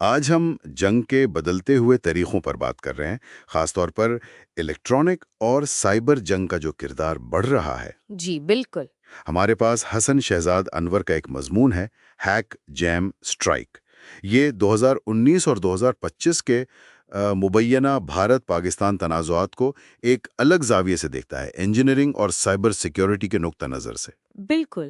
آج ہم جنگ کے بدلتے ہوئے طریقوں پر بات کر رہے ہیں، خاص طور پر الیکٹرانک اور سائبر جنگ کا جو کردار بڑھ رہا ہے۔ جی بالکل۔ ہمارے پاس حسن شہزاد انور کا ایک مضمون ہے، ہیک جیم سٹرائک۔ یہ 2019 اور 2025 کے مبینہ بھارت پاکستان تنازعات کو ایک الگ زاویے سے دیکھتا ہے، انجینئرنگ اور سائبر سیکیورٹی کے نقطہ نظر سے۔ بالکل۔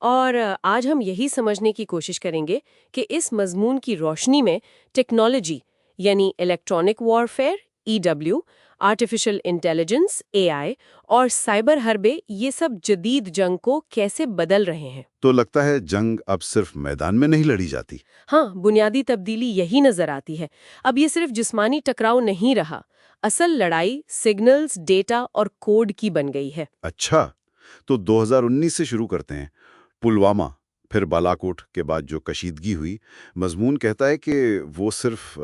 اور آج ہم یہی سمجھنے کی کوشش کریں گے کہ اس مضمون کی روشنی میں ٹیکنالوجی یعنی electronic warfare EW، artificial intelligence AI اور سائبر حربے یہ سب جدید جنگ کو کیسے بدل رہے ہیں۔ تو لگتا ہے جنگ اب صرف میدان میں نہیں لڑی جاتی۔ ہاں، بنیادی تبدیلی یہی نظر آتی ہے۔ اب یہ صرف جسمانی ٹکراؤ نہیں رہا، اصل لڑائی سگنلز، ڈیٹا اور کوڈ کی بن گئی ہے۔ اچھا، تو 2019 سے شروع کرتے ہیں۔ پلوامہ، پھر بالاکوٹ کے بعد جو کشیدگی ہوئی، مضمون کہتا ہے کہ وہ صرف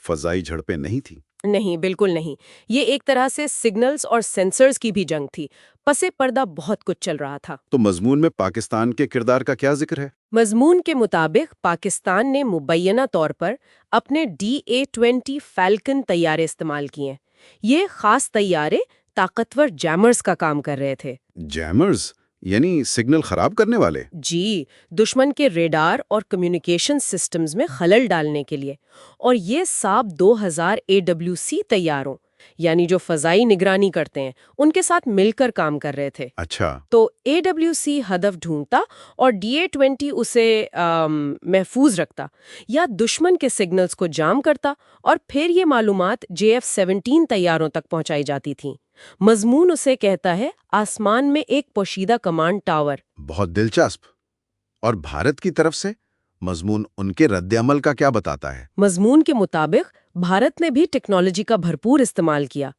فضائی جھڑپیں نہیں تھیں۔ نہیں، بالکل نہیں۔ یہ ایک طرح سے سگنلز اور سینسرز کی بھی جنگ تھی۔ پس پردہ بہت کچھ چل رہا تھا۔ تو مضمون میں پاکستان کے کردار کا کیا ذکر ہے؟ مضمون کے مطابق پاکستان نے مبینہ طور پر اپنے DA-20 فیلکن طیارے استعمال کیے۔ یہ خاص طیارے طاقتور جیمرز کا کام کر رہے تھے۔ جیمرز یعنی سگنل خراب کرنے والے؟ جی، دشمن کے ریڈار اور کمیونیکیشن سسٹمز میں خلل ڈالنے کے لیے۔ اور یہ ساب 2000 AWC طیاروں یعنی جو فضائی نگرانی کرتے ہیں ان کے ساتھ مل کر کام کر رہے تھے۔ اچھا، تو AWC ہدف ڈھونڈتا اور DA-20 اسے محفوظ رکھتا یا دشمن کے سگنلز کو جام کرتا، اور پھر یہ معلومات JF-17 طیاروں تک پہنچائی جاتی تھیں۔ مضمون اسے کہتا ہے آسمان میں ایک پوشیدہ کمانڈ ٹاور۔ بہت دلچسپ۔ اور بھارت کی طرف سے مضمون ان کے رد عمل کا کیا بتاتا ہے؟ مضمون کے مطابق بھارت نے بھی ٹیکنالوجی کا بھرپور استعمال کیا۔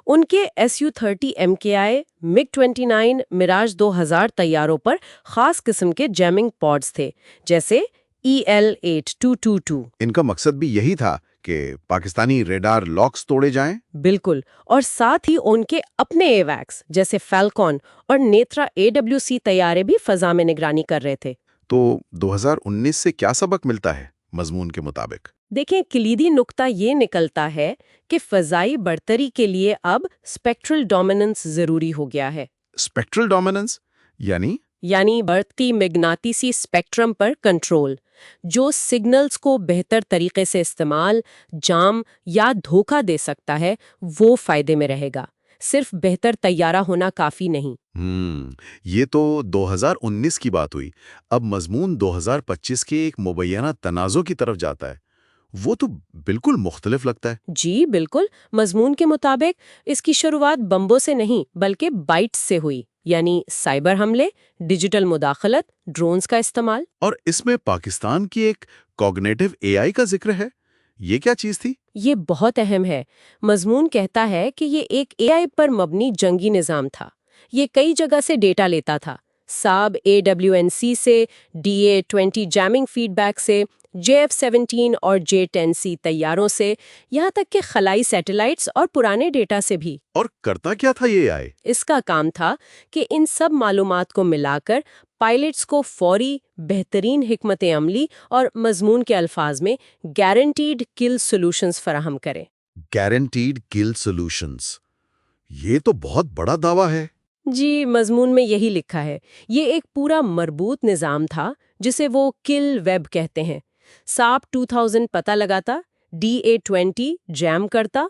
ان کے Su-30 MKI، MiG-29، میراج 2000 طیاروں پر خاص قسم کے جیمنگ پوڈز تھے، جیسے EL-8222۔ ان کا مقصد بھی یہی تھا کہ پاکستانی ریڈار لاکس توڑے جائیں؟ بالکل، اور ساتھ ہی ان کے اپنے ایویکس جیسے فیلکون اور نیترا AWC طیارے بھی فضا میں نگرانی کر رہے تھے۔ تو 2019 سے کیا سبق ملتا ہے مضمون کے مطابق؟ دیکھیں، کلیدی نقطہ یہ نکلتا ہے کہ فضائی برتری کے لیے اب اسپیکٹرل ڈومیننس ضروری ہو گیا ہے۔ اسپیکٹرل ڈومیننس یعنی برتی مغناطیسی اسپیکٹرم پر کنٹرول، جو سگنلز کو بہتر طریقے سے استعمال، جام یا دھوکہ دے سکتا ہے، وہ فائدے میں رہے گا۔ صرف بہتر طیارہ ہونا کافی نہیں۔ یہ تو 2019 کی بات ہوئی۔ اب مضمون 2025 کے ایک مبینہ تنازع کی طرف جاتا ہے۔ وہ تو بالکل مختلف لگتا ہے۔ جی بالکل، مضمون کے مطابق اس کی شروعات بمبوں سے نہیں بلکہ بائٹس سے ہوئی، یعنی سائبر حملے، ڈیجیٹل مداخلت، ڈرونز کا استعمال۔ اور اس میں پاکستان کی ایک کوگنیٹو AI کا ذکر ہے۔ یہ کیا چیز تھی؟ یہ بہت اہم ہے۔ مضمون کہتا ہے کہ یہ ایک AI پر مبنی جنگی نظام تھا۔ یہ کئی جگہ سے ڈیٹا لیتا تھا، ساب AWNC سے، DA-20 جیمنگ فیڈ بیک سے، JF-17 اور J-10C طیاروں سے، یہاں تک کہ خلائی سیٹلائٹس اور پرانے ڈیٹا سے بھی۔ اور کرتا کیا تھا یہ AI؟ اس کا کام تھا کہ ان سب معلومات کو ملا کر پائلٹس کو فوری، بہترین حکمت عملی اور مضمون کے الفاظ میں گارنٹیڈ کل سولوشنز فراہم کرے۔ گارنٹیڈ کل سولوشنز، یہ تو بہت بڑا دعویٰ ہے۔ جی، مضمون میں یہی لکھا ہے۔ یہ ایک پورا مربوط نظام تھا جسے وہ کل ویب کہتے ہیں۔ ساپ 2000 پتہ لگاتا، DA-20 جیم کرتا،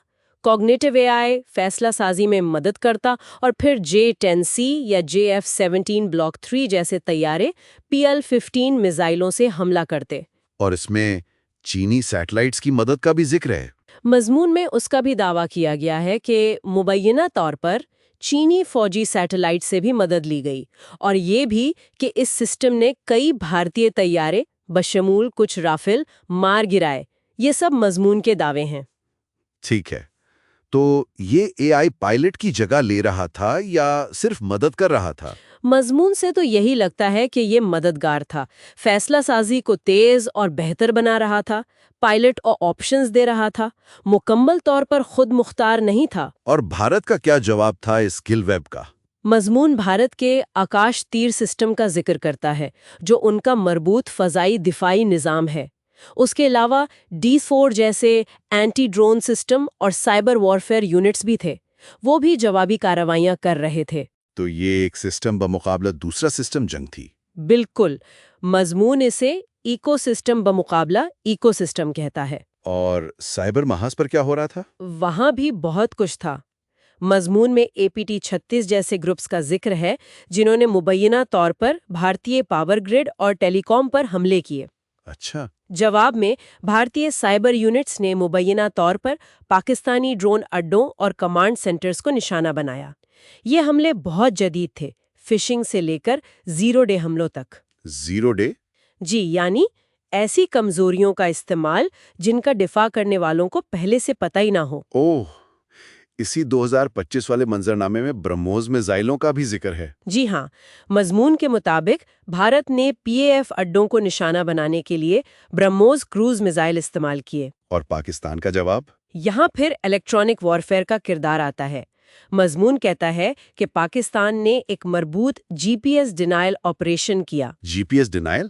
کوگنیٹو AI فیصلہ سازی میں مدد کرتا، اور پھر J-10C یا JF-17 بلاک 3 جیسے طیارے PL-15 میزائلوں سے حملہ کرتے۔ اور اس میں چینی سیٹلائٹس کی مدد کا بھی ذکر ہے۔ مضمون میں اس کا بھی دعویٰ کیا گیا ہے کہ مبینہ طور پر چینی فوجی سیٹلائٹ سے بھی مدد لی گئی، اور یہ بھی کہ اس سسٹم نے کئی بھارتی طیارے بشمول کچھ رافل مار گرائے۔ یہ سب مضمون کے دعوے ہیں۔ ٹھیک ہے، تو یہ AI پائلٹ کی جگہ لے رہا تھا یا صرف مدد کر رہا تھا؟ مضمون سے تو یہی لگتا ہے کہ یہ مددگار تھا، فیصلہ سازی کو تیز اور بہتر بنا رہا تھا، پائلٹ اور آپشنز دے رہا تھا، مکمل طور پر خود مختار نہیں تھا۔ اور بھارت کا کیا جواب تھا اس کل ویب کا؟ مضمون بھارت کے آکاش تیر سسٹم کا ذکر کرتا ہے، جو ان کا مربوط فضائی دفاعی نظام ہے۔ اس کے علاوہ D4 جیسے اینٹی ڈرون سسٹم اور سائبر وارفیئر یونٹس بھی تھے، وہ بھی جوابی کارروائیاں کر رہے تھے۔ تو یہ ایک سسٹم بمقابلہ دوسرا سسٹم جنگ تھی۔ بالکل، مضمون اسے ایکو سسٹم بمقابلہ ایکو سسٹم کہتا ہے۔ اور سائبر محاذ پر کیا ہو رہا تھا؟ وہاں بھی بہت کچھ تھا۔ مضمون میں APT-36 جیسے گروپس کا ذکر ہے جنہوں نے مبینہ طور پر بھارتی پاور گرڈ اور ٹیلی کام پر حملے کیے۔ اچھا۔ جواب میں بھارتی سائبر یونٹس نے مبینہ طور پر پاکستانی ڈرون اڈوں اور کمانڈ سینٹرز کو نشانہ بنایا۔ یہ حملے بہت جدید تھے، فشنگ سے لے کر زیرو ڈے حملوں تک۔ Zero day? جی، یعنی ایسی کمزوریوں کا استعمال جن کا دفاع کرنے والوں کو پہلے سے پتہ ہی نہ ہو۔ اوہ، اسی 2025 والے منظرنامے میں برہموس میزائلوں کا بھی ذکر ہے۔ جی ہاں، مضمون کے مطابق بھارت نے PAF اڈوں کو نشانہ بنانے کے لیے برہموس کروز میزائل استعمال کیے۔ اور پاکستان کا جواب؟ یہاں پھر الیکٹرانک وارفیئر کا کردار آتا ہے۔ مضمون کہتا ہے کہ پاکستان نے ایک مربوط GPS ڈینائل آپریشن کیا۔ GPS denial?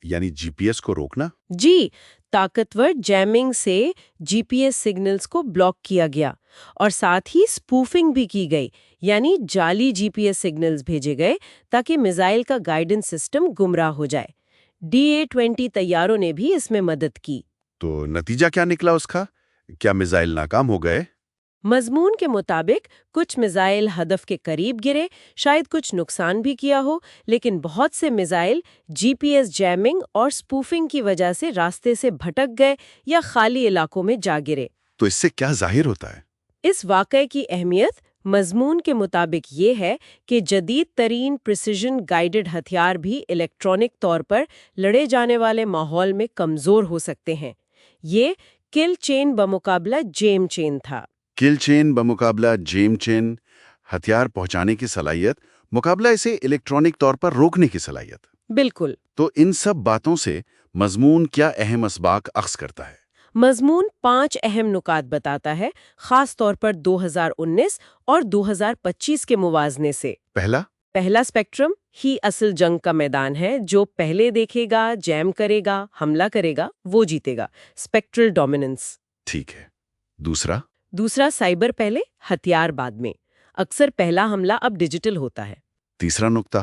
یعنی GPS کو روکنا؟ جی، طاقتور جیمنگ سے GPS سگنلز کو بلاک کیا گیا اور ساتھ ہی اسپوفنگ بھی کی گئی، یعنی جعلی GPS سگنلز بھیجے گئے تاکہ میزائل کا گائیڈنس سسٹم گمراہ ہو جائے۔ DA-20 طیاروں نے بھی اس میں مدد کی۔ تو نتیجہ کیا نکلا اس کا؟ کیا میزائل ناکام ہو گئے؟ مضمون کے مطابق کچھ میزائل ہدف کے قریب گرے، شاید کچھ نقصان بھی کیا ہو، لیکن بہت سے میزائل GPS جیمنگ اور سپوفنگ کی وجہ سے راستے سے بھٹک گئے یا خالی علاقوں میں جا گرے۔ تو اس سے کیا ظاہر ہوتا ہے؟ اس واقعے کی اہمیت مضمون کے مطابق یہ ہے کہ جدید ترین پریسیژن گائیڈڈ ہتھیار بھی الیکٹرانک طور پر لڑے جانے والے ماحول میں کمزور ہو سکتے ہیں۔ یہ کل چین بمقابلہ جیم چین تھا۔ کل چین بمقابلہ جیم چین، ہتھیار پہنچانے کی صلاحیت مقابلہ اسے الیکٹرانک طور پر روکنے کی صلاحیت۔ بالکل۔ تو ان سب باتوں سے مضمون کیا اہم اسباق اخذ کرتا ہے؟ مضمون 5 اہم نکات بتاتا ہے، خاص طور پر 2019 اور 2025 کے موازنے سے۔ پہلا اسپیکٹرم ہی اصل جنگ کا میدان ہے، جو پہلے دیکھے گا، جیم کرے گا، حملہ کرے گا، وہ جیتے گا، اسپیکٹرل ڈومیننس۔ ٹھیک ہے۔ دوسرا سائبر پہلے، ہتھیار بعد میں۔ اکثر پہلا حملہ اب ڈیجیٹل ہوتا ہے۔ تیسرا نقطہ؟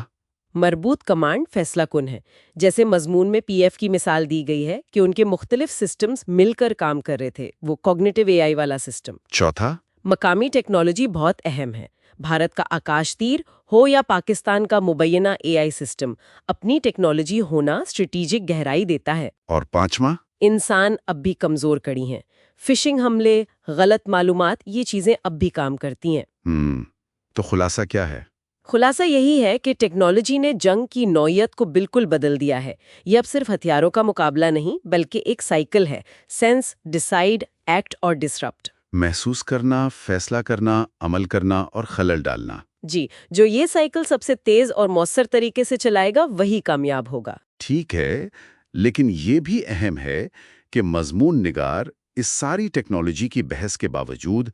مربوط کمانڈ فیصلہ کن ہے، جیسے مضمون میں PF کی مثال دی گئی ہے کہ ان کے مختلف سسٹمز مل کر کام کر رہے تھے، وہ کوگنیٹو AI والا سسٹم۔ چوتھا؟ مقامی ٹیکنالوجی بہت اہم ہے۔ بھارت کا آکاش تیر ہو یا پاکستان کا مبینہ AI سسٹم، اپنی ٹیکنالوجی ہونا اسٹریٹیجک گہرائی دیتا ہے۔ اور پانچواں؟ انسان اب بھی کمزور کڑی ہیں۔ فشنگ حملے، غلط معلومات، یہ چیزیں اب بھی کام کرتی ہیں۔ تو خلاصہ کیا ہے؟ خلاصہ یہی ہے کہ ٹیکنالوجی نے جنگ کی نوعیت کو بالکل بدل دیا ہے۔ یہ اب صرف ہتھیاروں کا مقابلہ نہیں، بلکہ ایک سائیکل ہے: سینس، ڈیسائیڈ، ایکٹ اور ڈسرپٹ۔ محسوس کرنا، فیصلہ کرنا، عمل کرنا اور خلل ڈالنا۔ جی، جو یہ سائیکل سب سے تیز اور مؤثر طریقے سے چلائے گا وہی کامیاب ہوگا۔ ٹھیک ہے، لیکن یہ بھی اہم ہے کہ مضمون نگار اس ساری ٹیکنالوجی کی بحث کے باوجود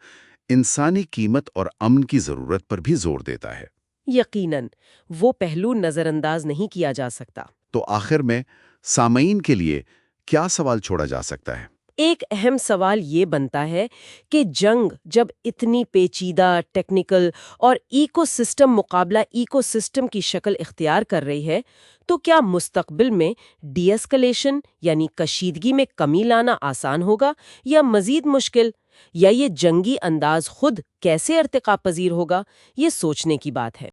انسانی قیمت اور امن کی ضرورت پر بھی زور دیتا ہے۔ یقیناً، وہ پہلو نظر انداز نہیں کیا جا سکتا۔ تو آخر میں سامعین کے لیے کیا سوال چھوڑا جا سکتا ہے؟ ایک اہم سوال یہ بنتا ہے کہ جنگ جب اتنی پیچیدہ، ٹیکنیکل اور ایکو سسٹم مقابلہ ایکو سسٹم کی شکل اختیار کر رہی ہے، تو کیا مستقبل میں ڈی ایسکلیشن یعنی کشیدگی میں کمی لانا آسان ہوگا یا مزید مشکل؟ یا یہ جنگی انداز خود کیسے ارتقا پذیر ہوگا؟ یہ سوچنے کی بات ہے۔